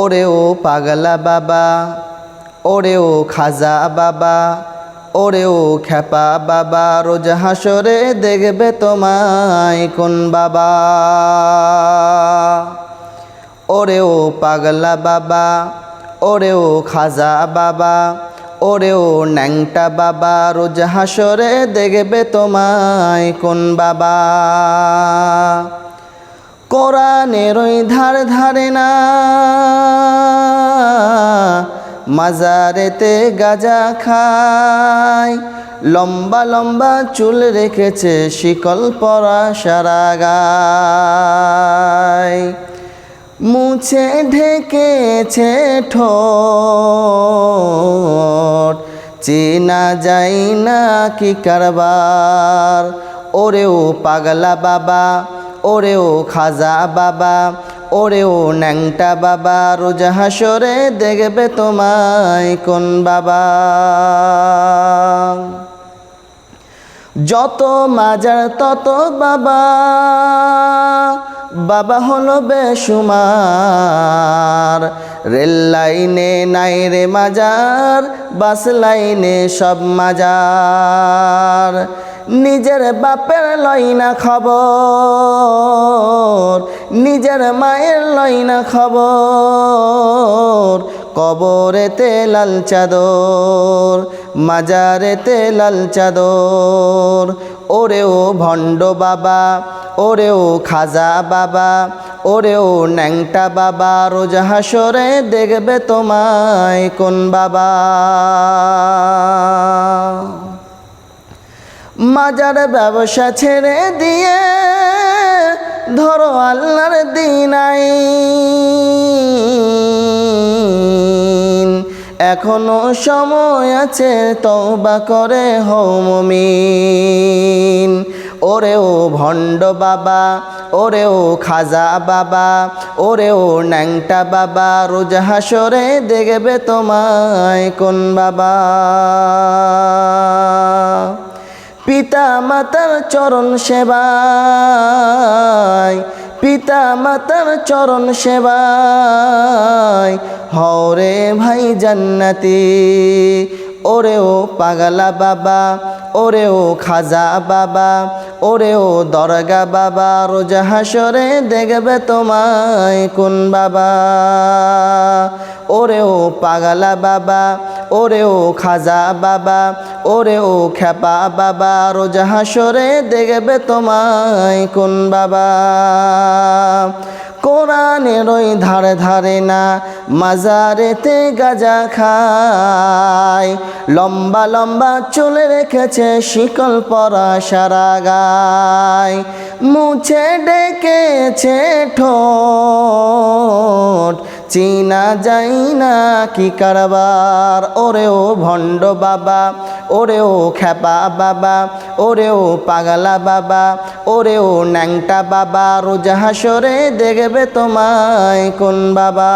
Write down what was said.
ওরে ও পাগলা বাবা, ওরে ও খাজা বাবা, ওরে ও খেপা বাবা, রোজ হাসরে দেখবে তোমায় কোন বাবা। ওরে ও পাগলা বাবা, ওরে ও খাজা বাবা, ওরে ও ন্যাংটা বাবা, রোজ হাসরে দেখবে তোমায় কোন বাবা। কোরআনের ওই ধারে না, মাজারেতে গাঁজা খায়, লম্বা লম্বা চুল রেখেছে শিকল পরা সারা গায়, মুছে ঢেকেছে ঠোঁট, চেনা যায় না কি কারবার। ওরে ও পাগলা বাবা, ওরে ও খাজা বাবা, ওরে ও ন্যাংটা বাবা, রোজ হাসরে দেখবে তোমায় কোন বাবা। যত মাজার তত বাবা, বাবা হলো বেশুমার। রেল লাইনে নাই রে মাজার, বাস লাইনে সব মাজার। নিজের বাপের লয় না খবর, নিজের মায়ের লয় না খবর, কবরেতে লাল চাদর, মাজারেতে লাল চাদর। ওরে ও ভণ্ড বাবা, ওরে ও খাজা বাবা, ওরে ও ন্যাংটা বাবা, রোজ হাসরে দেখবে তোমায় কোন বাবা। মাজার ব্যবসা ছেড়ে দিয়ে ধরো আল্লাহর দিন আইন, এখনো সময় আছে তওবা করে হও মুমিন। ওরে ও ভণ্ড বাবা, ওরে ও খাজা বাবা, ওরে ও ন্যাংটা বাবা, রোজ হাসরে দেখবে তোমায় কোন বাবা। পিতা মাতার চরণ সেবায়, পিতা মাতার চরণ সেবায়, হরে ভাই জান্নাতি। ওরে ও পাগলা বাবা, ওরে ও খাজা বাবা, ওরে ও দরগা বাবা, রোজ হাসরে দেখবে তোমায় কোন বাবা। ওরে ও পাগলা বাবা, ওরে ও খাজা বাবা, ওরে ও খেপা বাবা, রোজ হাসরে দেখবে তোমায় কোন বাবা। কোরআনের ওই ধারে না, মাজারেতে গাঁজা খায়, লম্বা লম্বা চুল রেখেছে শিকল পরা সারা গায়, মুছে ডেকেছে ঠোঁট, চিনা যায় না কি কারবার। ওরে ও ভণ্ড বাবা, ওরে ও খেপা বাবা, ওরে ও পাগলা বাবা, ওরে ও ন্যাংটা বাবা, রোজ হাসরে দেখবে তোমায় কোন বাবা।